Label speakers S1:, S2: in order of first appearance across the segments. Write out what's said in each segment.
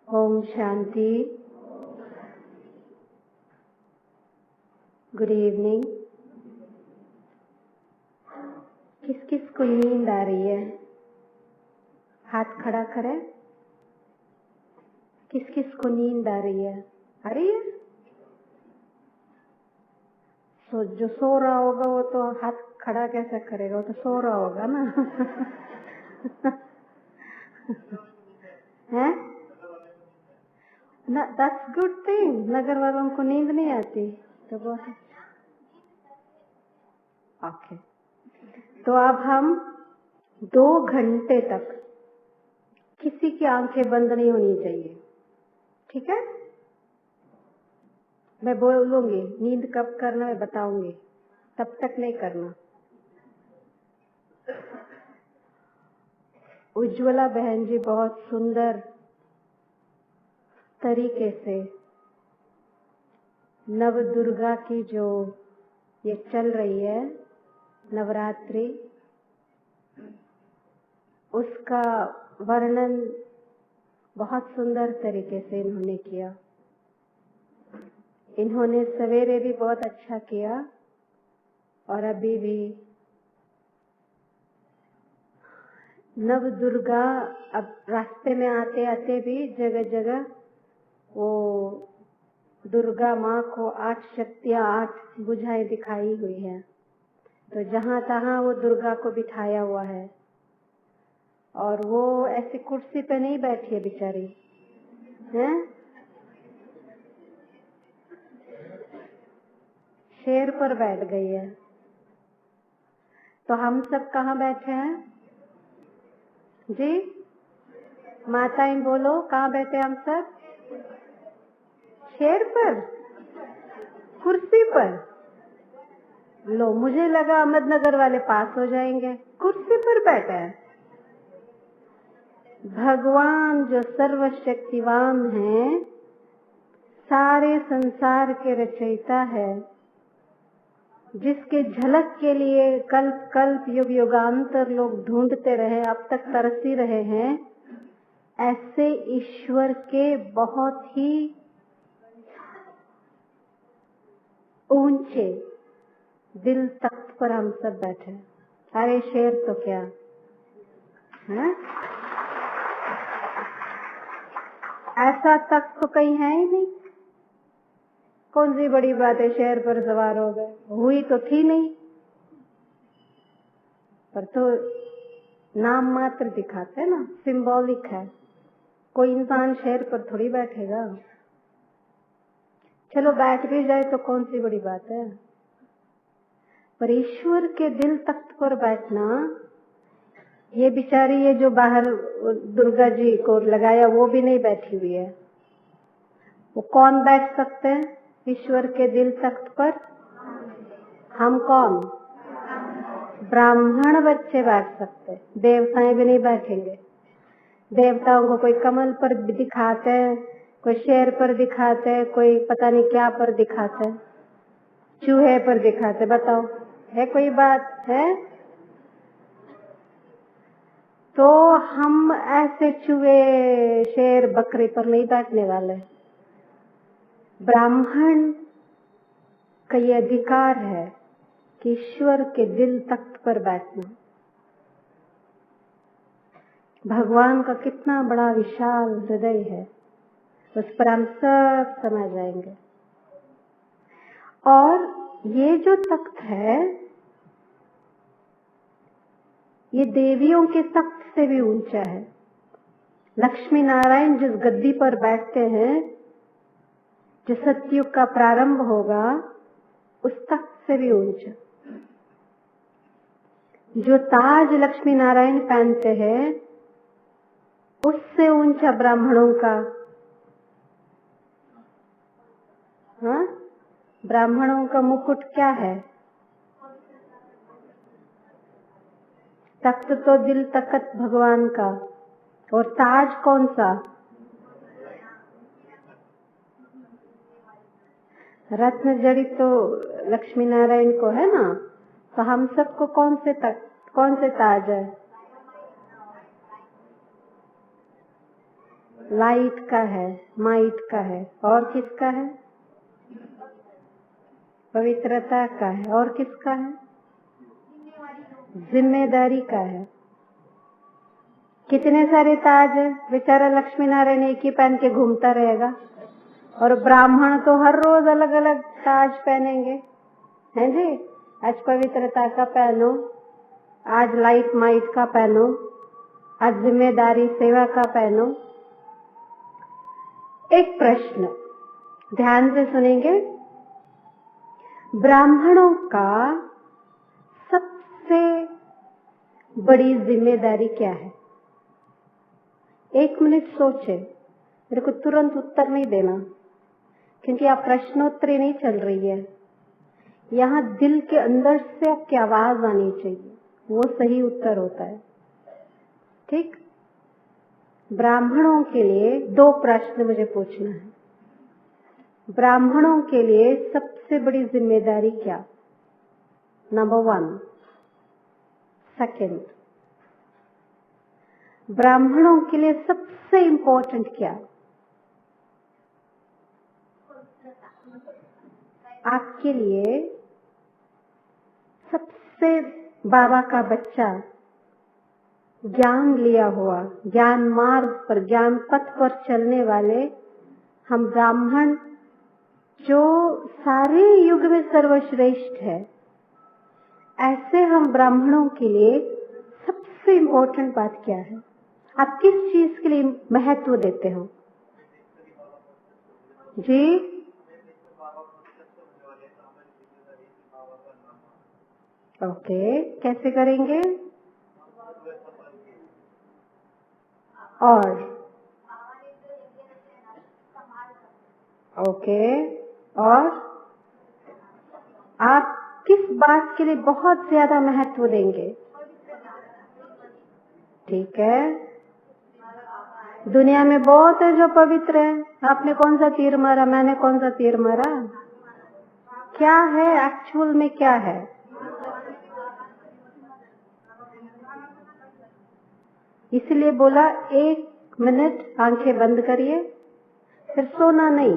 S1: Om Shanti. Good evening. किस किस को नींद आ रही है? हाथ खड़ा करें। किस किस को नींद आ रही है? आ रही है? जो सो रहा होगा वो तो हाथ खड़ा कैसे करेगा? वो तो सो रहा होगा ना। हैं? ना, दैट्स गुड थिंग। नगर वालों को नींद नहीं आती तो बहुत ओके। तो अब हम 2 घंटे तक किसी की आंखें बंद नहीं होनी चाहिए, ठीक है? मैं बोलूंगी नींद कब करना है बताऊंगी, तब तक नहीं करना। उज्ज्वला बहन जी बहुत सुंदर तरीके से नव दुर्गा की जो ये चल रही है नवरात्रि, उसका वर्णन बहुत सुंदर तरीके से इन्होंने किया। इन्होंने सवेरे भी बहुत अच्छा किया और अभी भी। नव दुर्गा अब रास्ते में आते आते भी जगह जगह वो दुर्गा माँ को 8 शक्तियाँ 8 बुझाएं दिखाई हुई है। तो जहाँ तहाँ वो दुर्गा को बिठाया हुआ है और वो ऐसी कुर्सी पे नहीं बैठी है बेचारी, हैं? शेर पर बैठ गई है। तो हम सब कहाँ बैठे हैं जी? माताएं बोलो, कहाँ बैठे हम सब? शेर पर, कुर्सी पर। लो, मुझे लगा अहमदनगर वाले पास हो जाएंगे। कुर्सी पर बैठे हैं। भगवान जो सर्वशक्तिवान है, सारे संसार के रचयिता है, जिसके झलक के लिए कल्प कल्प युग युगांतर लोग ढूंढते रहे, अब तक तरसी रहे हैं, ऐसे ईश्वर के बहुत ही ऊंचे दिल तख्त पर हम सब बैठे। अरे शेर तो क्या है, ऐसा तख्त तो कहीं है ही नहीं। कौन सी बड़ी बात है शेर पर सवार हो गए, हुई तो थी नहीं, पर तो नाम मात्र दिखाते ना, सिंबॉलिक है। कोई इंसान शेर पर थोड़ी बैठेगा। चलो बैठ भी जाए तो कौन सी बड़ी बात है, पर ईश्वर के दिल तख्त पर बैठना, ये बिचारी ये जो बाहर दुर्गा जी को लगाया वो भी नहीं बैठी हुई है। वो कौन बैठ सकते हैं ईश्वर के दिल तख्त पर? हम कौन? ब्राह्मण बच्चे बैठ सकते, देवताएं भी नहीं बैठेंगे। देवताओं को कोई कमल पर दिखाते हैं, कोई शेर पर दिखाते हैं, कोई पता नहीं क्या पर दिखाते हैं, चूहे पर दिखाते। बताओ है कोई बात है? तो हम ऐसे चूहे शेर बकरे पर नहीं बैठने वाले। ब्राह्मण का ये अधिकार है कि ईश्वर के दिल तख्त पर बैठना। भगवान का कितना बड़ा विशाल हृदय है, उस पर हम सब समझ जाएंगे। और ये जो तख्त है ये देवियों के तख्त से भी ऊंचा है। लक्ष्मी नारायण जिस गद्दी पर बैठते हैं, जो सतयुग का प्रारंभ होगा, उस तख्त से भी ऊंचा। जो ताज लक्ष्मी नारायण पहनते हैं उससे ऊंचा ब्राह्मणों का, हाँ, ब्राह्मणों का मुकुट क्या है? तख्त तो दिल तख्त भगवान का, और ताज कौन सा? रत्न जड़ित तो लक्ष्मी नारायण को है ना। तो हम सबको कौन से तख्त, कौन से ताज है? लाइट का है, माइट का है, और किसका है? पवित्रता का है, और किसका है? जिम्मेदारी का है। कितने सारे ताज है, बेचारा लक्ष्मी नारायण एक ही पहन के घूमता रहेगा, और ब्राह्मण तो हर रोज अलग अलग ताज पहनेंगे, हैं जी। आज पवित्रता का पहनो, आज लाइट माइट का पहनो, आज जिम्मेदारी सेवा का पहनो। एक प्रश्न ध्यान से सुनेंगे। ब्राह्मणों का सबसे बड़ी जिम्मेदारी क्या है? एक मिनट सोचे, मेरे को तुरंत उत्तर नहीं देना, क्योंकि आप प्रश्नोत्तरी नहीं चल रही है। यहाँ दिल के अंदर से आपकी आवाज आनी चाहिए, वो सही उत्तर होता है। ठीक? ब्राह्मणों के लिए 2 प्रश्न मुझे पूछना है। ब्राह्मणों के लिए सबसे बड़ी जिम्मेदारी क्या? नंबर 1। सेकंड, ब्राह्मणों के लिए सबसे इंपॉर्टेंट क्या? आपके लिए सबसे बाबा का बच्चा, ज्ञान लिया हुआ, ज्ञान मार्ग पर, ज्ञान पथ पर चलने वाले हम ब्राह्मण, जो सारे युग में सर्वश्रेष्ठ है, ऐसे हम ब्राह्मणों के लिए सबसे इम्पोर्टेंट बात क्या है? आप किस चीज के लिए महत्व देते हो जी? ओके, कैसे करेंगे? और ओके, और आप किस बात के लिए बहुत ज्यादा महत्व देंगे? ठीक है, दुनिया में बहुत है जो पवित्र है। आपने कौन सा तीर मारा, मैंने कौन सा तीर मारा? क्या है एक्चुअल में, क्या है? इसलिए बोला एक मिनट आंखें बंद करिए, फिर सोना नहीं,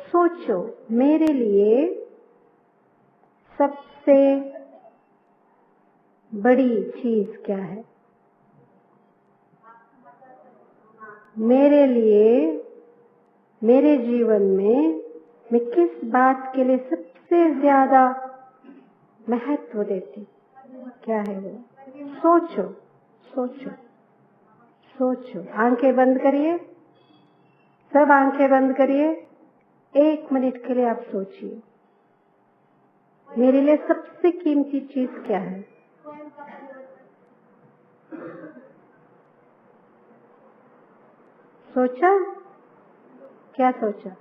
S1: सोचो मेरे लिए सबसे बड़ी चीज क्या है, मेरे लिए मेरे जीवन में मैं किस बात के लिए सबसे ज्यादा महत्व देती, क्या है वो? सोचो सोचो सोचो। आंखें बंद करिए, सब आंखें बंद करिए। 1 मिनट के लिए आप सोचिए मेरे लिए सबसे कीमती चीज क्या है। सोचा? क्या सोचा?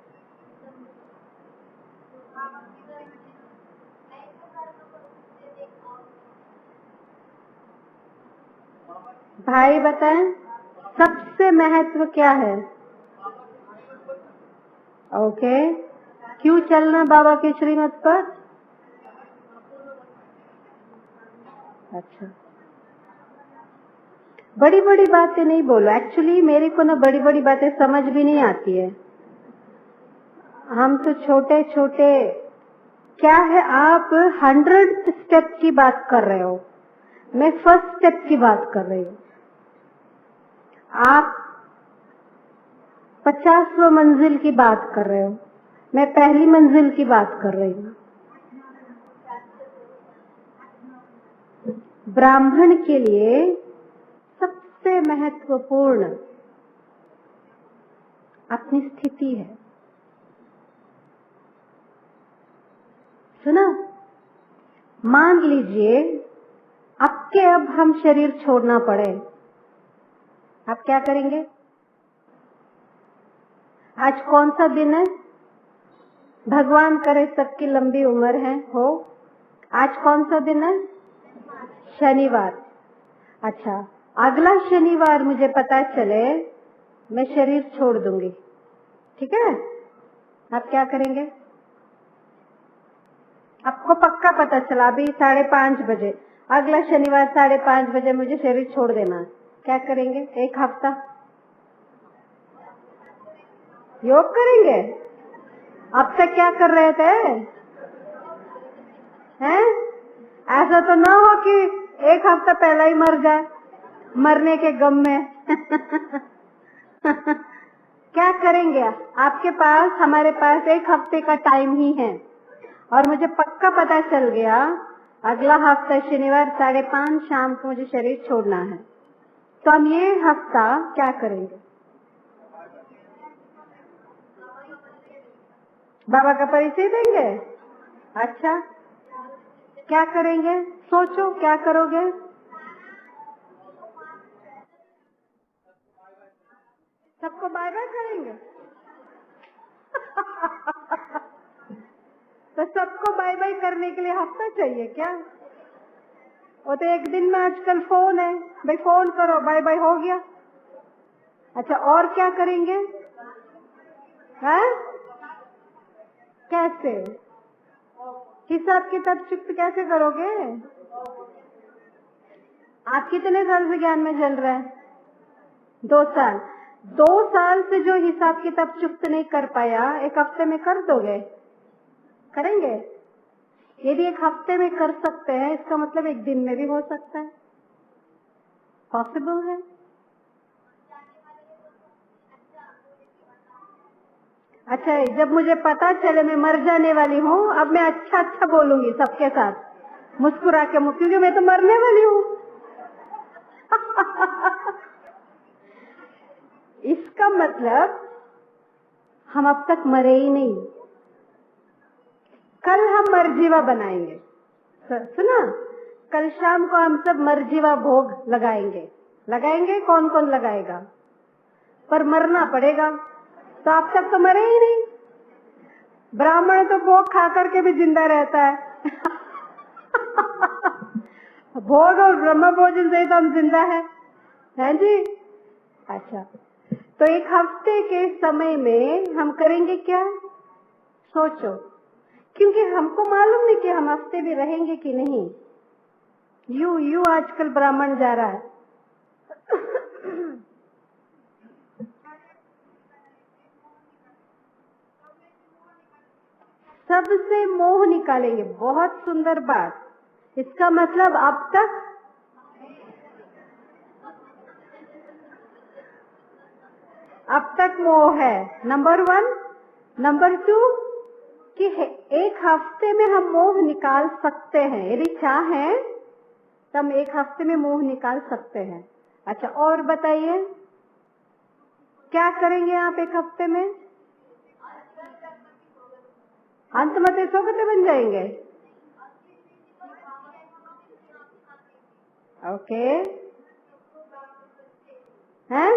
S1: भाई बताएं सबसे महत्व क्या है? ओके, क्यों चलना बाबा के श्रीमत पर? अच्छा, बड़ी बड़ी बातें नहीं बोलो। एक्चुअली मेरे को ना बड़ी बड़ी बातें समझ भी नहीं आती है। हम तो छोटे छोटे, क्या है आप 100th स्टेप की बात कर रहे हो, मैं फर्स्ट स्टेप की बात कर रही हूँ। आप 50वां मंजिल की बात कर रहे हो, मैं पहली मंजिल की बात कर रही हूँ। ब्राह्मण के लिए सबसे महत्वपूर्ण अपनी स्थिति है। सुना? मान लीजिए आपके अब हम शरीर छोड़ना पड़े, आप क्या करेंगे? आज कौन सा दिन है? भगवान करे सबकी लंबी उम्र है हो। आज कौन सा दिन है? शनिवार। अच्छा, अगला शनिवार मुझे पता चले मैं शरीर छोड़ दूंगी, ठीक है? आप क्या करेंगे? आपको पक्का पता चला अभी 5:30 बजे, अगला शनिवार 5:30 बजे मुझे शरीर छोड़ देना, क्या करेंगे? 1 हफ्ता योग करेंगे। अब तक क्या कर रहे थे? हैं? ऐसा तो ना हो कि 1 हफ्ता पहले ही मर जाए, मरने के गम में। क्या करेंगे? आपके पास, हमारे पास 1 हफ्ते का टाइम ही है, और मुझे पक्का पता चल गया अगला हफ्ता शनिवार 5:30 शाम को मुझे शरीर छोड़ना है। तो हम ये हफ्ता क्या करेंगे? बाबा का परिचय देंगे। अच्छा, क्या करेंगे? सोचो क्या करोगे? सबको बाय बाय करेंगे। तो सबको बाय बाय करने के लिए हफ्ता चाहिए क्या? वो तो 1 दिन में आजकल फोन है, भाई फोन करो बाय बाय हो गया। अच्छा, और क्या करेंगे? है? कैसे? हिसाब किताब चुप्त कैसे करोगे? आप कितने साल से ज्ञान में चल रहे हैं? 2 साल। 2 साल से जो हिसाब किताब चुप्त नहीं कर पाया, 1 हफ्ते में कर दोगे? करेंगे? यदि 1 हफ्ते में कर सकते हैं, इसका मतलब 1 दिन में भी हो सकता है, पॉसिबल है। अच्छा, जब मुझे पता चले मैं मर जाने वाली हूँ, अब मैं अच्छा अच्छा बोलूंगी सबके साथ, मुस्कुरा के, क्योंकि मैं तो मरने वाली हूँ। इसका मतलब हम अब तक मरे ही नहीं, कल हम मरजीवा बनाएंगे। सुना? कल शाम को हम सब मरजीवा भोग लगाएंगे। लगाएंगे? कौन कौन लगाएगा? पर मरना पड़ेगा, तो अब तक तो मरे ही नहीं। ब्राह्मण तो भोग खा करके भी जिंदा रहता है। भोग और ब्रह्म भोजन से तो हम जिंदा है जी। अच्छा, तो 1 हफ्ते के समय में हम करेंगे क्या? सोचो, क्योंकि हमको मालूम नहीं कि हम हफ्ते भी रहेंगे कि नहीं। यू आजकल ब्राह्मण जा रहा है। सबसे मोह निकालेंगे। बहुत सुंदर बात। इसका मतलब अब तक मोह है, नंबर 1। नंबर 2 कि एक हफ्ते में हम मोह निकाल सकते हैं, यदि चाहें तो हम एक हफ्ते में मोह निकाल सकते हैं। अच्छा, और बताइए क्या करेंगे आप एक हफ्ते में? अंतमते सोगते बन जाएंगे। ओके, हैं?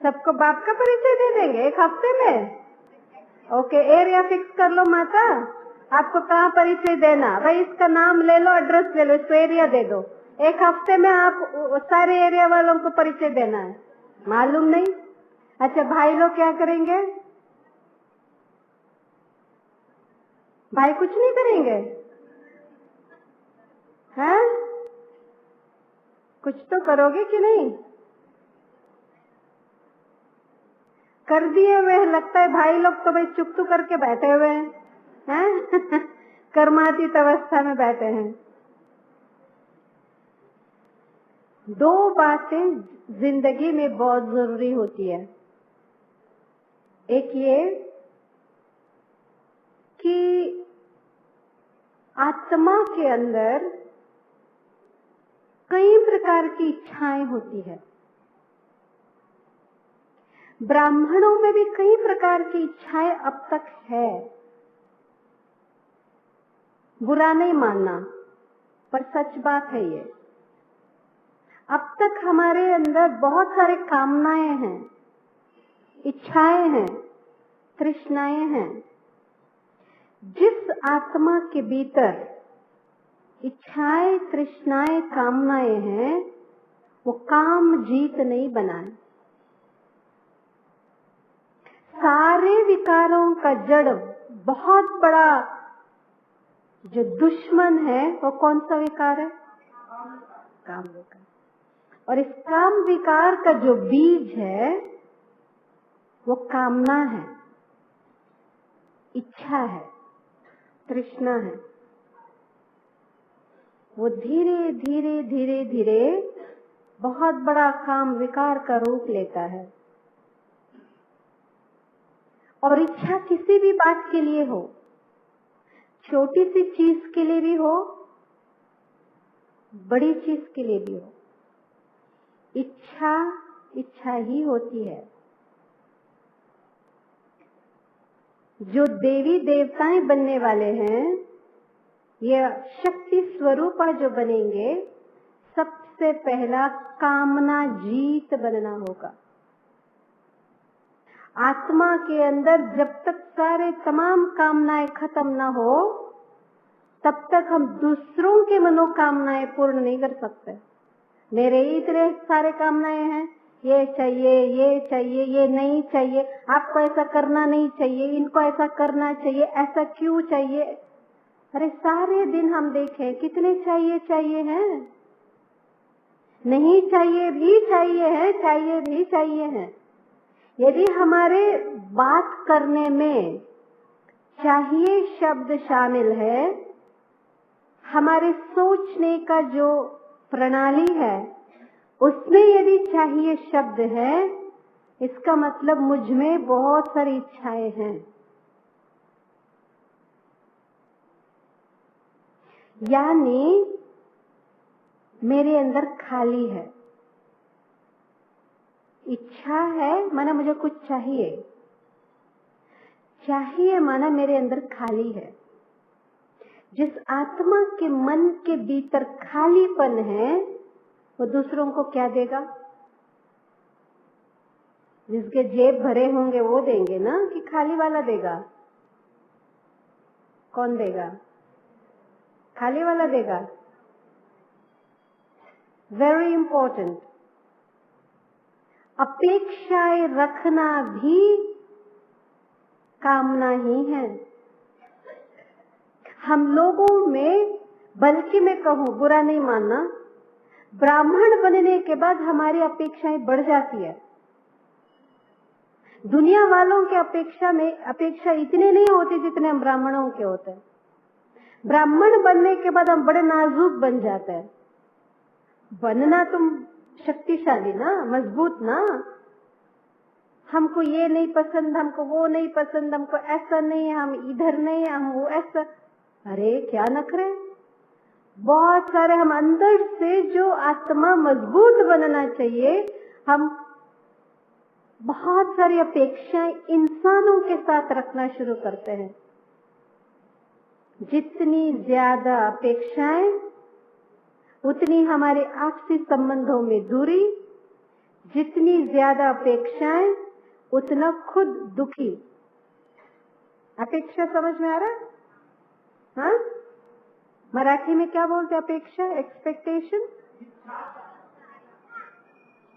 S1: सबको बाप का परिचय दे देंगे एक हफ्ते में? ओके, एरिया फिक्स कर लो माता, आपको कहाँ परिचय देना, भाई इसका नाम ले लो, एड्रेस ले लो, इसको एरिया दे दो। एक हफ्ते में आप सारे एरिया वालों को परिचय देना है, मालूम नहीं? अच्छा, भाई लोग क्या करेंगे? भाई कुछ नहीं करेंगे, हैं? कुछ तो करोगे कि नहीं? कर दिए हुए हैं लगता है भाई लोग तो भाई चुप तो करके बैठे हुए हैं? कर्मातीत अवस्था में बैठे हैं। 2 बातें जिंदगी में बहुत जरूरी होती है। एक ये कि आत्मा के अंदर कई प्रकार की इच्छाएं होती है। ब्राह्मणों में भी कई प्रकार की इच्छाएं अब तक है, बुरा नहीं मानना, पर सच बात है ये। अब तक हमारे अंदर बहुत सारे कामनाएं हैं, इच्छाएं हैं, तृष्णाएं हैं। जिस आत्मा के भीतर इच्छाएं, तृष्णाएं, कामनाएं हैं, वो काम जीत नहीं बनाए। सारे विकारों का जड़, बहुत बड़ा जो दुश्मन है, वो कौन सा विकार है? काम विकार। और इस काम विकार का जो बीज है वो कामना है, इच्छा है, तृष्णा है। वो धीरे धीरे धीरे धीरे बहुत बड़ा काम विकार का रूप लेता है। और इच्छा किसी भी बात के लिए हो, छोटी सी चीज के लिए भी हो, बड़ी चीज के लिए भी हो, इच्छा इच्छा ही होती है। जो देवी देवताएं बनने वाले हैं, ये शक्ति स्वरूप जो बनेंगे, सबसे पहला कामना जीत बनना होगा। आत्मा के अंदर जब तक सारे तमाम कामनाएं खत्म ना हो, तब तक हम दूसरों के मनोकामनाएं पूर्ण नहीं कर सकते। मेरे इतने सारे कामनाएं हैं, ये चाहिए, ये चाहिए, ये नहीं चाहिए, आपको ऐसा करना नहीं चाहिए, इनको ऐसा करना चाहिए, ऐसा क्यों चाहिए? अरे सारे दिन हम देखें कितने चाहिए चाहिए हैं, नहीं चाहिए भी चाहिए है, चाहिए भी चाहिए है। यदि हमारे बात करने में चाहिए शब्द शामिल है, हमारे सोचने का जो प्रणाली है उसमें यदि चाहिए शब्द है, इसका मतलब मुझ में बहुत सारी इच्छाएं हैं। यानी मेरे अंदर खाली है। इच्छा है माना मुझे कुछ चाहिए, चाहिए माना मेरे अंदर खाली है। जिस आत्मा के मन के भीतर खालीपन है, वो दूसरों को क्या देगा? जिसके जेब भरे होंगे वो देंगे ना, कि खाली वाला देगा? कौन देगा? खाली वाला देगा। Very important. अपेक्षाएं रखना भी कामना ही है। हम लोगों में, बल्कि मैं कहूं, बुरा नहीं मानना, ब्राह्मण बनने के बाद हमारी अपेक्षाएं बढ़ जाती है। दुनिया वालों के अपेक्षा इतने नहीं होते जितने हम ब्राह्मणों के होते हैं। ब्राह्मण बनने के बाद हम बड़े नाजुक बन जाते हैं। बनना तुम शक्तिशाली ना, मजबूत ना। हमको ये नहीं पसंद, हमको वो नहीं पसंद, हमको ऐसा नहीं, हम इधर नहीं, हम वो ऐसा। अरे क्या नखरे। बहुत सारे हम अंदर से जो आत्मा मजबूत बनना चाहिए, हम बहुत सारी अपेक्षाएं इंसानों के साथ रखना शुरू करते हैं। जितनी ज्यादा अपेक्षाएं उतनी हमारे आपसी संबंधों में दूरी, जितनी ज्यादा अपेक्षाएं उतना खुद दुखी। अपेक्षा समझ में आ रहा है? हाँ, मराठी में क्या बोलते अपेक्षा? एक्सपेक्टेशन,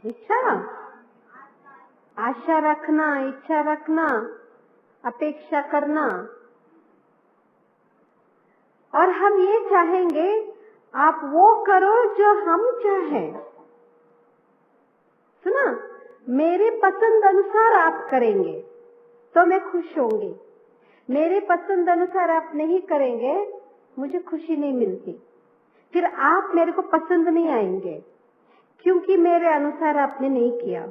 S1: इच्छा, आशा रखना, इच्छा रखना, अपेक्षा करना। और हम ये चाहेंगे आप वो करो जो हम चाहें। सुना, मेरे पसंद अनुसार आप करेंगे तो मैं खुश होंगी, मेरे पसंद अनुसार आप नहीं करेंगे मुझे खुशी नहीं मिलती। फिर आप मेरे को पसंद नहीं आएंगे क्योंकि मेरे अनुसार आपने नहीं किया।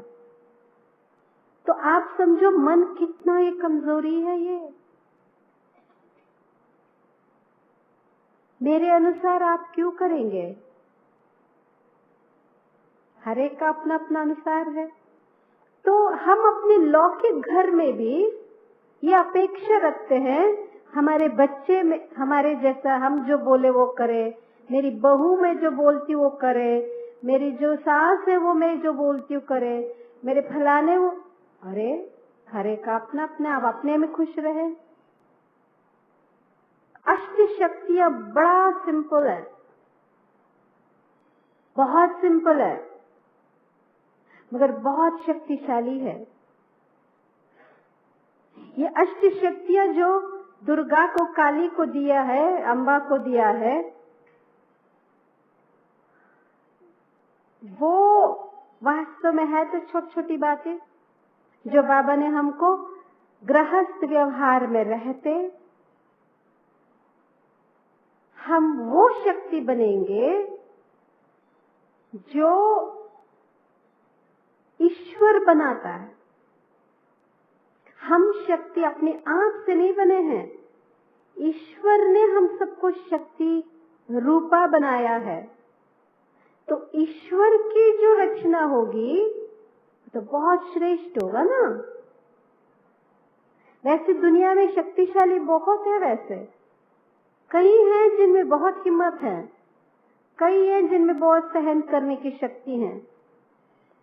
S1: तो आप समझो मन कितना ये कमजोरी है। ये मेरे अनुसार आप क्यों करेंगे? हर एक का अपना अपना अनुसार है। तो हम अपने लौकिक घर में भी ये अपेक्षा रखते हैं हमारे बच्चे में हमारे जैसा हम जो बोले वो करे, मेरी बहू में जो बोलती वो करे, मेरी जो सास है वो मैं जो बोलती हूँ करे, मेरे फलाने वो। अरे हर एक का अपना अपना, आप अपने में खुश रहे। अष्ट शक्तियां बड़ा सिंपल है, बहुत सिंपल है, मगर बहुत शक्तिशाली है। ये अष्ट शक्तियां जो दुर्गा को, काली को दिया है, अम्बा को दिया है, वो वास्तव में है तो छोटी छोटी बातें जो बाबा ने हमको गृहस्थ व्यवहार में रहते हम वो शक्ति बनेंगे जो ईश्वर बनाता है। हम शक्ति अपने आप से नहीं बने हैं, ईश्वर ने हम सबको शक्ति रूपा बनाया है। तो ईश्वर की जो रचना होगी तो बहुत श्रेष्ठ होगा ना। वैसे दुनिया में शक्तिशाली बहुत है, वैसे कई हैं जिनमें बहुत हिम्मत है, कई हैं जिनमें बहुत सहन करने की शक्ति है,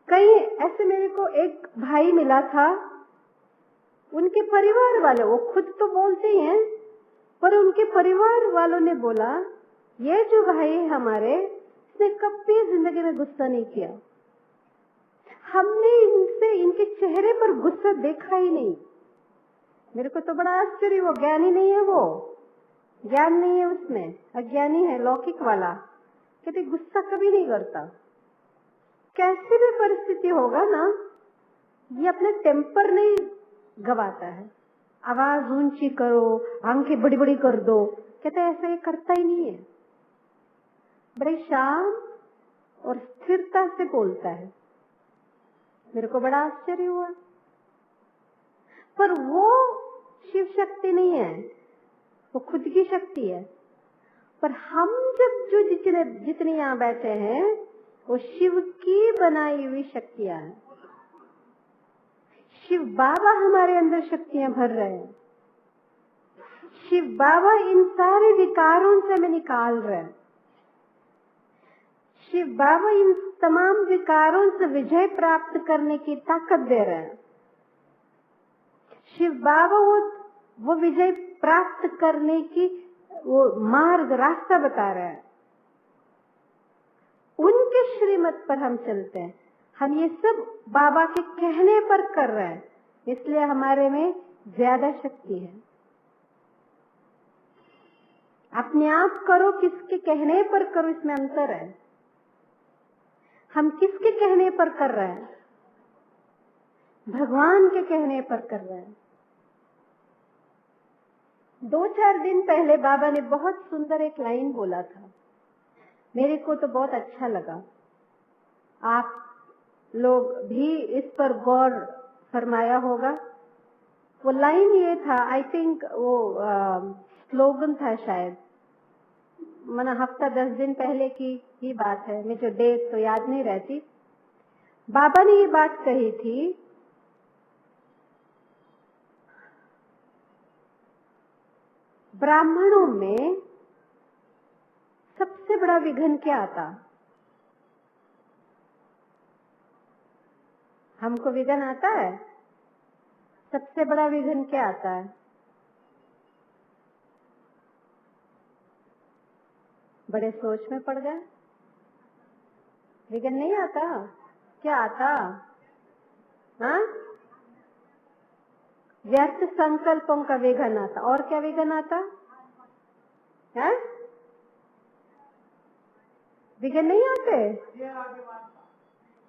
S1: कई ऐसे। मेरे को एक भाई मिला था, उनके परिवार वाले, वो खुद तो बोलते ही हैं पर उनके परिवार वालों ने बोला ये जो भाई है हमारे, इसने कभी जिंदगी में गुस्सा नहीं किया। हमने इनसे इनके चेहरे पर गुस्सा देखा ही नहीं। मेरे को तो बड़ा आश्चर्य, वो ज्ञानी नहीं है, वो ज्ञान नहीं है उसमें, अज्ञानी है, लौकिक वाला। कहते गुस्सा कभी नहीं करता। कैसी भी परिस्थिति होगा ना, ये अपने टेम्पर नहीं गवाता है। आवाज ऊंची करो, आंखें बड़ी बड़ी कर दो, कहते ऐसा ये करता ही नहीं है। बड़े शांत और स्थिरता से बोलता है। मेरे को बड़ा आश्चर्य हुआ। पर वो शिव शक्ति नहीं है, वो खुद की शक्ति है। पर हम जब जो जितने यहाँ बैठे हैं वो शिव की बनाई हुई शक्तियां हैं। शिव बाबा हमारे अंदर शक्तियां भर रहे हैं। शिव बाबा इन सारे विकारों से हमें निकाल रहे हैं। शिव बाबा इन तमाम विकारों से विजय प्राप्त करने की ताकत दे रहे हैं। शिव बाबा वो विजय प्राप्त करने की वो मार्ग, रास्ता बता रहे हैं। उनके श्रीमत पर हम चलते हैं। हम ये सब बाबा के कहने पर कर रहे हैं, इसलिए हमारे में ज्यादा शक्ति है। अपने आप करो, किसके कहने पर करो, इसमें अंतर है। हम किसके कहने पर कर रहे हैं? भगवान के कहने पर कर रहे हैं। 2-4 दिन पहले बाबा ने बहुत सुंदर एक लाइन बोला था, मेरे को तो बहुत अच्छा लगा। आप लोग भी इस पर गौर फरमाया होगा। वो लाइन ये था, आई थिंक वो स्लोगन था शायद, मना हफ्ता 10 दिन पहले की ही बात है, मुझे डेट तो याद नहीं रहती। बाबा ने ये बात कही थी, ब्राह्मणों में सबसे बड़ा विघ्न क्या आता? हमको विघ्न आता है? सबसे बड़ा विघ्न क्या आता है? बड़े सोच में पड़ गए। विघ्न नहीं आता? क्या आता? हाँ, व्यर्थ संकल्पों का विघ्न आता। और क्या विघ्न आता है? विघ्न नहीं आते?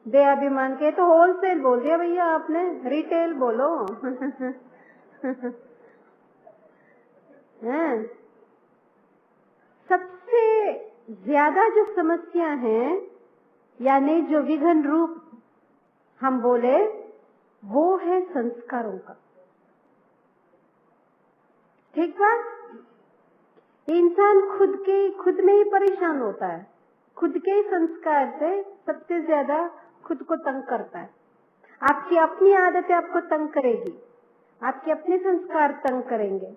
S1: देहाभिमान के तो होलसेल बोल दिया भैया आपने, रिटेल बोलो। सबसे ज्यादा जो समस्या है, यानी जो विघ्न रूप हम बोले, वो है संस्कारों का। ठीक बात। इंसान खुद में ही परेशान होता है, खुद के ही संस्कार से सबसे ज्यादा खुद को तंग करता है। आपकी अपनी आदतें आपको तंग करेगी, आपके अपने संस्कार तंग करेंगे।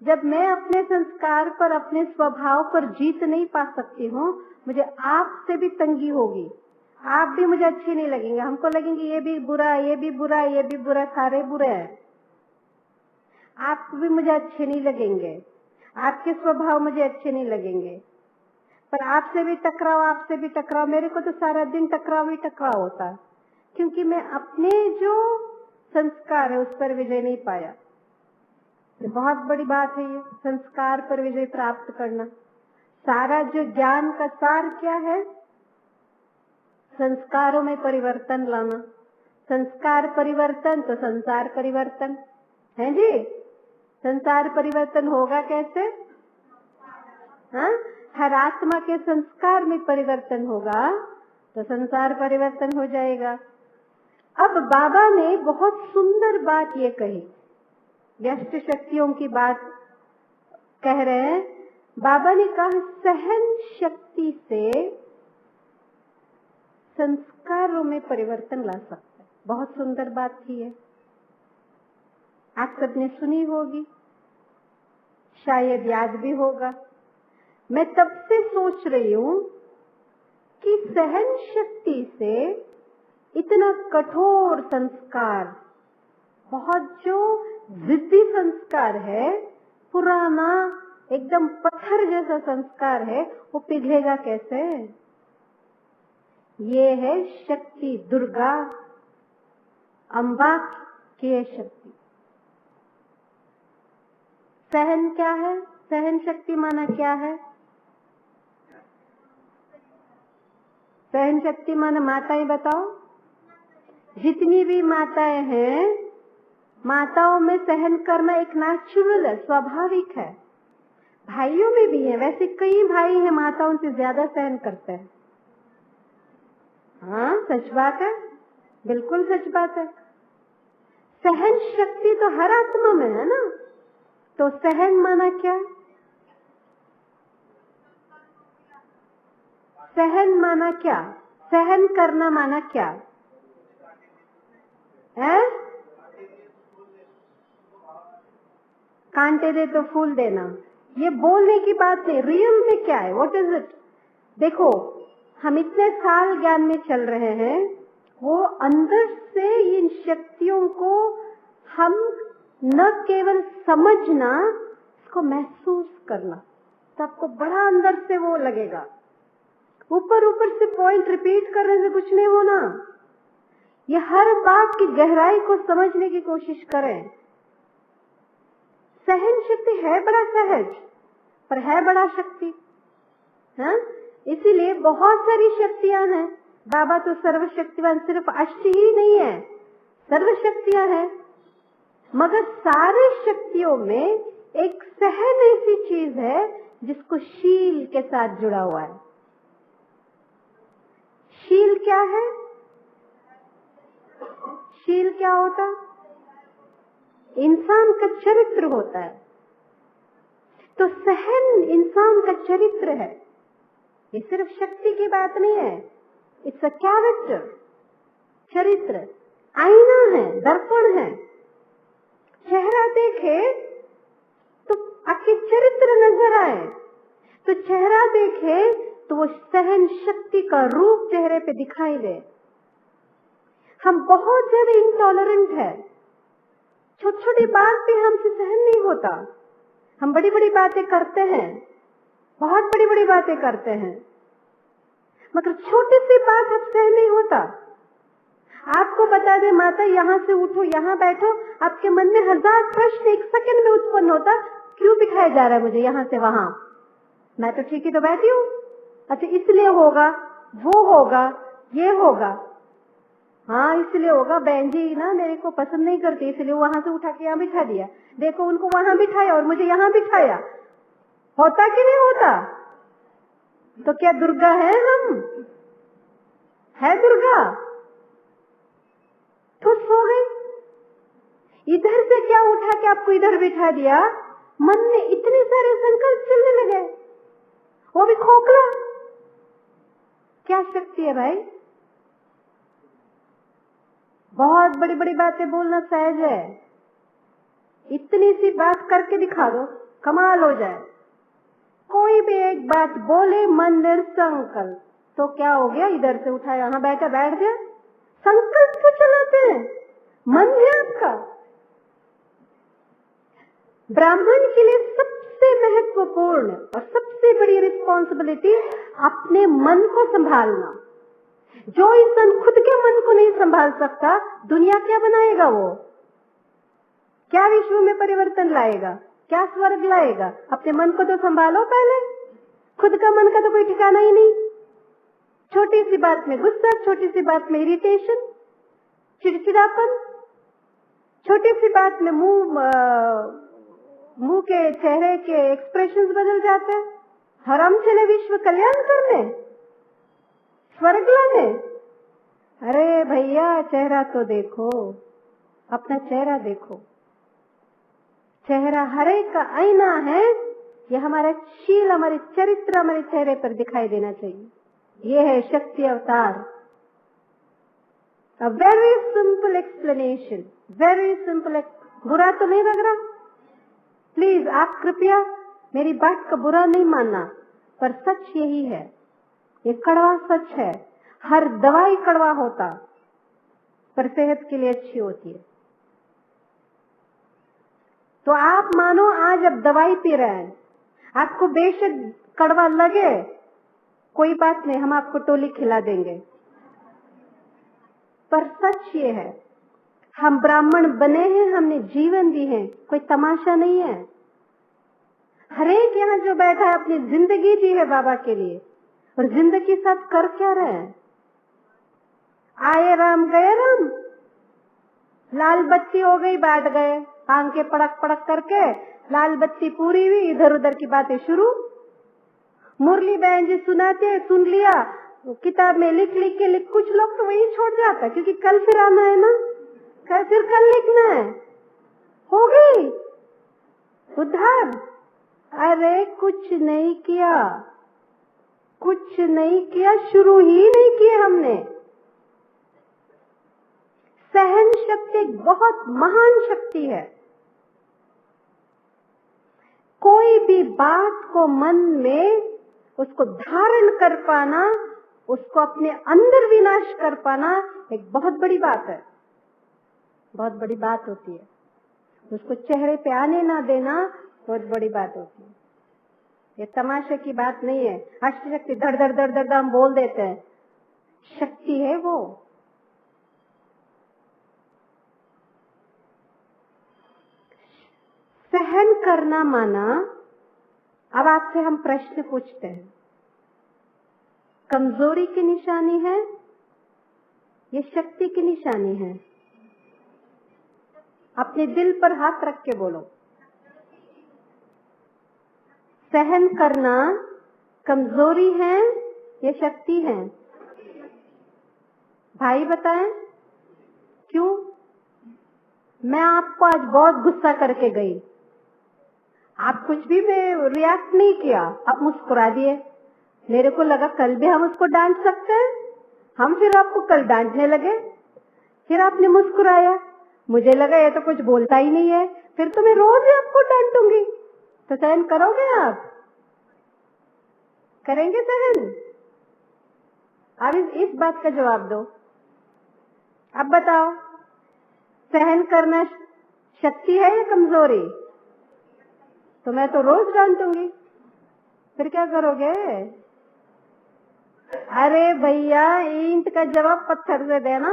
S1: जब मैं अपने संस्कार पर, अपने स्वभाव पर जीत नहीं पा सकती हूँ, मुझे आपसे भी तंगी होगी। आप भी मुझे अच्छे नहीं लगेंगे, हमको लगेंगे ये भी बुरा, ये भी बुरा, ये भी बुरा, सारे बुरे हैं। आप भी मुझे अच्छे नहीं लगेंगे, आपके स्वभाव मुझे अच्छे नहीं लगेंगे। पर आपसे भी टकराव, मेरे को तो सारा दिन टकराव ही टकराव होता है, क्योंकि मैं अपने जो संस्कार है उस पर विजय नहीं पाया। ये बहुत बड़ी बात है, ये संस्कार पर विजय प्राप्त करना। सारा जो ज्ञान का सार क्या है? संस्कारों में परिवर्तन लाना। संस्कार परिवर्तन तो संसार परिवर्तन है जी। संसार परिवर्तन होगा कैसे? हाँ, हर आत्मा के संस्कार में परिवर्तन होगा तो संसार परिवर्तन हो जाएगा। अब बाबा ने बहुत सुंदर बात ये कही, व्यष्ट शक्तियों की बात कह रहे हैं। बाबा ने कहा सहन शक्ति से संस्कारों में परिवर्तन ला सकते हैं। बहुत सुंदर बात थी ये, आप सबने सुनी होगी, शायद याद भी होगा। मैं तब से सोच रही हूँ कि सहन शक्ति से इतना कठोर संस्कार, बहुत जो जिद्दी संस्कार है, पुराना एकदम पत्थर जैसा संस्कार है, वो पिघलेगा कैसे? ये है शक्ति, दुर्गा अम्बा की है शक्ति। सहन क्या है? सहन शक्ति माना क्या है? सहन शक्ति माना, माताएं बताओ, जितनी भी माताएं हैं, माताओं में सहन करना एक नेचुरल है, स्वाभाविक है। भाइयों में भी है, वैसे कई भाई हैं माताओं से ज्यादा सहन करते हैं। हाँ, सच बात है, बिल्कुल सच बात है। सहन शक्ति तो हर आत्मा में है ना। तो सहन माना क्या? सहन माना क्या? सहन करना माना क्या है? कांटे दे तो फूल देना, ये बोलने की बात नहीं, रियल में क्या है, व्हाट इज इट? देखो, हम इतने साल ज्ञान में चल रहे हैं, वो अंदर से इन शक्तियों को हम न केवल समझना, इसको महसूस करना, सबको बड़ा अंदर से वो लगेगा। ऊपर ऊपर से पॉइंट रिपीट करने से कुछ नहीं होना। ये हर बात की गहराई को समझने की कोशिश करें। सहन शक्ति है बड़ा सहज, पर है बड़ा शक्ति, हाँ? इसीलिए बहुत सारी शक्तियां हैं। बाबा तो सर्वशक्तिवान सिर्फ अष्ट ही नहीं है, सर्व शक्तियां हैं, मगर सारी शक्तियों में एक सहन ऐसी चीज है जिसको शील के साथ जुड़ा हुआ है। शील क्या है? शील क्या होता? इंसान का चरित्र होता है। तो सहन इंसान का चरित्र है। ये सिर्फ शक्ति की बात नहीं है, इट्स अ कैरेक्टर। चरित्र आईना है, दर्पण है। चेहरा देखे तो आपके चरित्र नजर आए, तो चेहरा देखे तो वो सहन शक्ति का रूप चेहरे पे दिखाई दे। हम बहुत ज्यादा इंटॉलरेंट है, छोटी छोटी बात भी हमसे सहन नहीं होता। हम बड़ी बड़ी बातें करते हैं, बहुत बड़ी बड़ी बातें करते हैं, मगर छोटी सी बात अब सहन नहीं होता। आपको बता दे माता यहाँ से उठो, यहाँ बैठो, आपके मन में 1000 प्रश्न एक सेकंड में उत्पन्न होता। क्यों बिठाया जा रहा है मुझे यहाँ से वहां? मैं तो ठीक ही तो बैठी हूँ। अच्छा इसलिए होगा, वो होगा, ये होगा। हाँ इसलिए होगा, बहन जी ना मेरे को पसंद नहीं करती, इसलिए वहां से उठा के यहाँ बिठा दिया। देखो उनको वहां बिठाया और मुझे यहाँ बिठाया। होता कि नहीं होता? तो क्या दुर्गा है हम? है दुर्गा? ठुस हो गई। इधर से क्या उठा के आपको इधर बिठा दिया? मन में इतने सारे संकल्प चलने लगे, वो भी खोखला। क्या शक्ति है भाई? बहुत बड़ी बड़ी बातें बोलना सहज है, इतनी सी बात करके दिखा दो, कमाल हो जाए। कोई भी एक बात बोले मन निर्संकल्प, तो क्या हो गया? इधर से उठा यहाँ बैठा, बैठ गया। संकल्प तो चलाते हैं, मन है आपका। ब्राह्मण के लिए सबसे महत्वपूर्ण और सबसे बड़ी रिस्पॉन्सिबिलिटी अपने मन को संभालना। जो इंसान खुद के मन को नहीं संभाल सकता, दुनिया क्या बनाएगा? वो क्या विश्व में परिवर्तन लाएगा? क्या स्वर्ग लाएगा? अपने मन को तो संभालो पहले। खुद का मन का तो कोई ठिकाना ही नहीं। छोटी सी बात में गुस्सा, छोटी सी बात में इरिटेशन, चिड़चिड़ापन, छोटी सी बात में मुंह के चेहरे के एक्सप्रेशंस बदल जाते हैं। हराम चले विश्व कल्याण करने, स्वर्ग लाने। अरे भैया चेहरा तो देखो, अपना चेहरा देखो। चेहरा हर एक का आईना है। ये हमारा शील, हमारे चरित्र हमारे चेहरे पर दिखाई देना चाहिए। ये है शक्ति अवतार। A very simple explanation, very simple. बुरा तो नहीं लग रहा? प्लीज आप कृपया मेरी बात का बुरा नहीं मानना, पर सच यही है। ये कड़वा सच है। हर दवाई कड़वा होता, पर सेहत के लिए अच्छी होती है। तो आप मानो आज अब दवाई पी रहे हैं, आपको बेशक कड़वा लगे, कोई बात नहीं, हम आपको टोली खिला देंगे। पर सच ये है, हम ब्राह्मण बने हैं, हमने जीवन दी है, कोई तमाशा नहीं है। हरेक यहाँ जो बैठा है अपनी जिंदगी दी है बाबा के लिए, और जिंदगी साथ कर क्या रहे हैं? आए राम गए राम, लाल बत्ती हो गई बांट गए, आंखें पड़क पड़क करके लाल बत्ती पूरी हुई, इधर उधर की बातें शुरू। मुरली बहन जी सुनाते, सुन लिया, किताब में लिख लिख के लिख, कुछ लोग तो वही छोड़ जाता, क्योंकि कल फिर आना है ना, फिर कल लिखना है। हो गई उद्धार। अरे कुछ नहीं किया, कुछ नहीं किया, शुरू ही नहीं किए हमने। सहन शक्ति एक बहुत महान शक्ति है। कोई भी बात को मन में उसको धारण कर पाना, उसको अपने अंदर विनाश कर पाना एक बहुत बड़ी बात है, बहुत बड़ी बात होती है। उसको चेहरे पे आने ना देना बहुत बड़ी बात होती है। ये तमाशे की बात नहीं है। अष्टशक्ति धड़ धड़ धड़ धड़ हम बोल देते हैं, शक्ति है वो। सहन करना माना, अब आपसे हम प्रश्न पूछते हैं, कमजोरी की निशानी है, ये शक्ति की निशानी है? अपने दिल पर हाथ रख के बोलो। सहन करना कमजोरी है या शक्ति है? भाई बताएं क्यों? मैं आपको आज बहुत गुस्सा करके गई, आप कुछ भी रिएक्ट नहीं किया, आप मुस्कुरा दिए। मेरे को लगा कल भी हम उसको डांट सकते हैं, हम फिर आपको कल डांटने लगे, फिर आपने मुस्कुराया, मुझे लगा ये तो कुछ बोलता ही नहीं है, फिर तो मैं रोज ही आपको डांटूंगी। तो सहन करोगे आप? करेंगे सहन? अब इस बात का जवाब दो। अब बताओ, सहन करना शक्ति है या कमजोरी? तो मैं तो रोज डांटूंगी, फिर क्या करोगे? अरे भैया, ईंट का जवाब पत्थर से देना।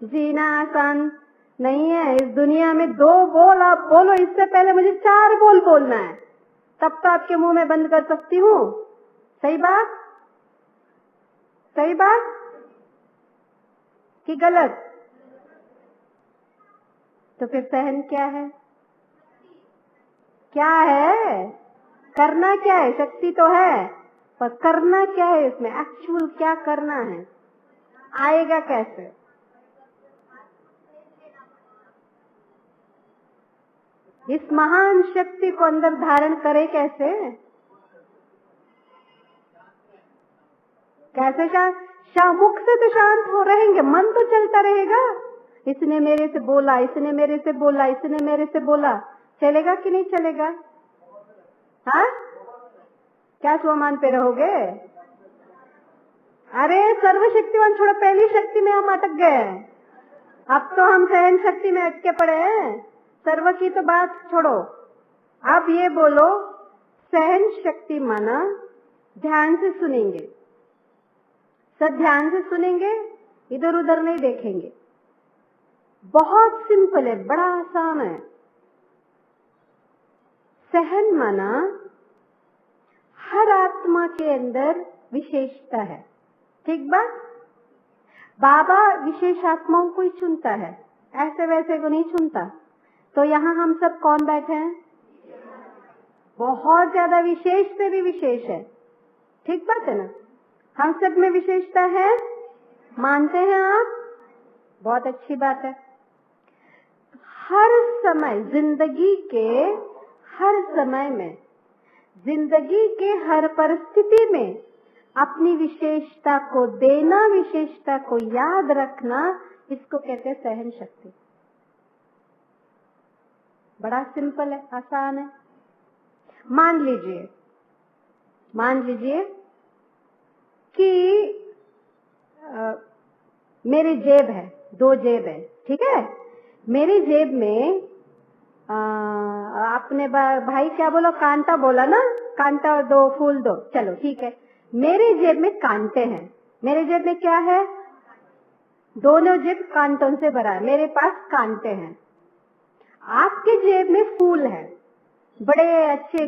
S1: जीना आसान नहीं है इस दुनिया में। 2 बोल आप बोलो, इससे पहले मुझे 4 बोल बोलना है, तब तो आपके मुंह में बंद कर सकती हूँ। सही बात? सही बात कि गलत? तो फिर सहन क्या है? क्या है? करना क्या है? शक्ति तो है, पर करना क्या है इसमें? एक्चुअल क्या करना है? आएगा कैसे? इस महान शक्ति को अंदर धारण करे कैसे? कैसे मुख से तो शांत हो रहेंगे, मन तो चलता रहेगा। इसने मेरे से बोला, इसने मेरे से बोला, इसने मेरे से बोला, चलेगा कि नहीं चलेगा? हाँ, क्या स्वमान पे रहोगे? अरे सर्वशक्तिवान छोड़ो, पहली शक्ति में हम अटक गए हैं, अब तो हम सहन शक्ति में अटके पड़े हैं। सर्व की तो बात छोड़ो, अब ये बोलो, सहन शक्ति माना ध्यान से सुनेंगे, सब ध्यान से सुनेंगे, इधर उधर नहीं देखेंगे। बहुत सिंपल है, बड़ा आसान है। सहन माना हर आत्मा के अंदर विशेषता है, ठीक बात? बाबा विशेष आत्माओं को ही चुनता है, ऐसे वैसे को नहीं चुनता। तो यहाँ हम सब कौन बैठे हैं? बहुत ज्यादा विशेष से भी विशेष है, ठीक बात है ना? हम सब में विशेषता है, मानते हैं आप? बहुत अच्छी बात है। हर समय, जिंदगी के हर समय में, जिंदगी के हर परिस्थिति में अपनी विशेषता को देना, विशेषता को याद रखना, इसको कहते हैं सहन शक्ति। बड़ा सिंपल है, आसान है। मान लीजिए कि मेरी जेब है, 2 जेब है, ठीक है? मेरी जेब में आपने भाई क्या बोला? कांटा बोला ना, कांटा दो, फूल दो, चलो ठीक है। मेरे जेब में कांटे हैं, मेरे जेब में क्या है? दोनों जेब कांटों से भरा है, मेरे पास कांटे हैं। आपके जेब में फूल है, बड़े अच्छे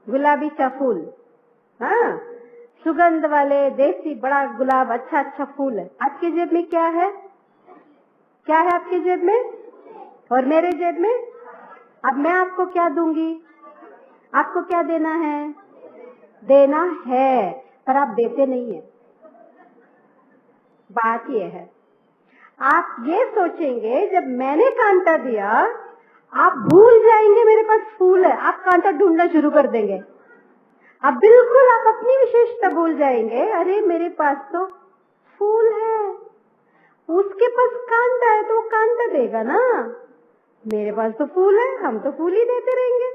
S1: गुलाबी सा फूल, हाँ, सुगंध वाले देसी बड़ा गुलाब, अच्छा फूल है। आपके जेब में क्या है? क्या है आपके जेब में? और मेरे जेब में? अब मैं आपको क्या दूंगी? आपको क्या देना है? देना है, पर आप देते नहीं है। बात ये है, आप ये सोचेंगे जब मैंने कांटा दिया, आप भूल जाएंगे मेरे पास फूल है, आप कांटा ढूंढना शुरू कर देंगे। अब बिल्कुल आप अपनी विशेषता भूल जाएंगे, अरे मेरे पास तो फूल है, उसके पास कांटा है तो वो कांटा देगा ना, मेरे पास तो फूल है, हम तो फूल ही देते रहेंगे।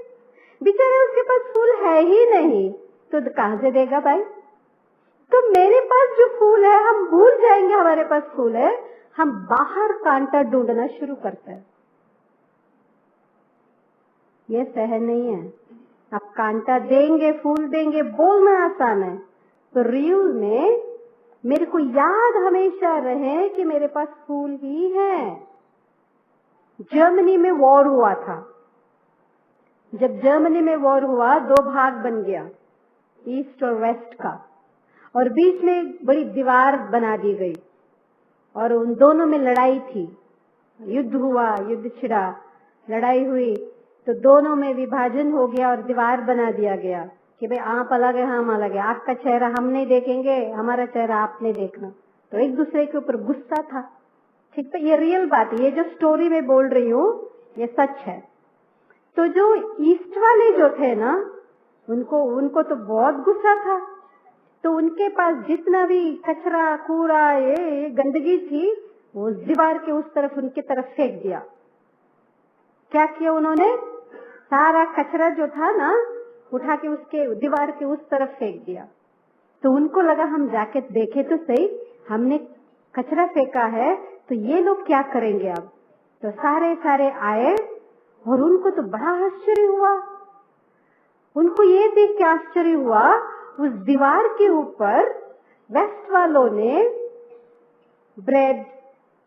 S1: बेचारा उसके पास फूल है ही नहीं, तो कहां से देगा भाई? तो मेरे पास जो फूल है, हम भूल जाएंगे हमारे पास फूल है, हम बाहर कांटा ढूंढना शुरू करते हैं। ये सहन नहीं है। अब कांटा देंगे, फूल देंगे, बोलना आसान है, तो रियल में मेरे को याद हमेशा रहे कि मेरे पास फूल ही है। जर्मनी में वॉर हुआ था, जब जर्मनी में वॉर हुआ, 2 भाग बन गया, ईस्ट और वेस्ट का, और बीच में बड़ी दीवार बना दी गई और उन दोनों में लड़ाई थी। युद्ध हुआ, युद्ध छिड़ा, लड़ाई हुई, तो दोनों में विभाजन हो गया और दीवार बना दिया गया कि भाई आप अलग है, हम अलग है, आपका चेहरा हम नहीं देखेंगे, हमारा चेहरा आप नहीं देखना। तो एक दूसरे के ऊपर गुस्सा था। ठीक है, ये रियल बात है, ये जो स्टोरी में बोल रही हूँ ये सच है। तो जो ईस्ट वाले जो थे ना, उनको तो बहुत गुस्सा था। तो उनके पास जितना भी कचरा, कूड़ा, ये गंदगी थी, वो दीवार के उस तरफ, उनके तरफ फेंक दिया। क्या किया उन्होंने? सारा कचरा जो था ना, उठा के उसके दीवार के उस तरफ फेंक दिया। तो उनको लगा हम जाके देखे तो सही, हमने कचरा फेंका है तो ये लोग क्या करेंगे अब। तो सारे आए और उनको तो बड़ा आश्चर्य हुआ। उनको ये देख के आश्चर्य हुआ, उस दीवार के ऊपर वेस्ट वालों ने ब्रेड,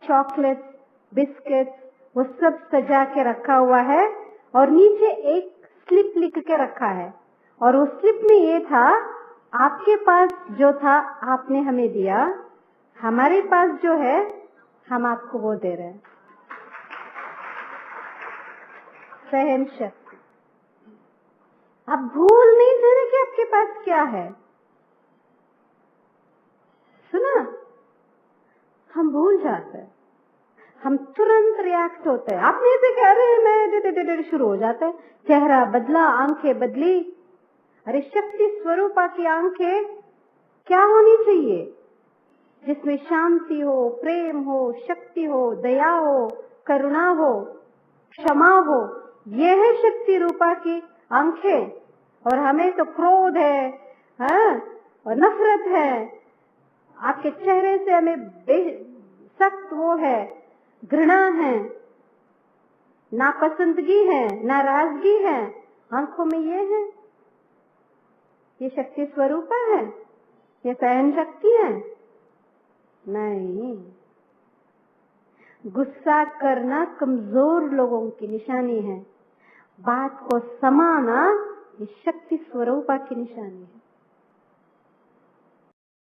S1: चॉकलेट, बिस्किट, वो सब सजा के रखा हुआ है और नीचे एक स्लिप लिख के रखा है। और उस स्लिप में ये था, आपके पास जो था आपने हमें दिया, हमारे पास जो है हम आपको वो दे रहे हैं। सहन शक्ति। आप भूल नहीं जाने कि आपके पास क्या है। सुना, हम भूल जाते हैं, हम तुरंत रिएक्ट होते हैं। आपने ऐसे कह रहे हैं, मैं शुरू हो जाता है, चेहरा बदला, आंखें बदली। अरे शक्ति स्वरूपा की आंखें क्या होनी चाहिए? जिसमें शांति हो, प्रेम हो, शक्ति हो, दया हो, करुणा हो, क्षमा हो। ये है शक्ति रूपा की आंखें। और हमें तो क्रोध है, हाँ? और नफरत है। आपके चेहरे से हमें सख्त वो है, घृणा है, नापसंदगी है, नाराजगी है, आंखों में ये है। ये शक्ति स्वरूपा है? ये सहन शक्ति है? नहीं। गुस्सा करना कमजोर लोगों की निशानी है, बात को समाना ये शक्ति स्वरूपा की निशानी है।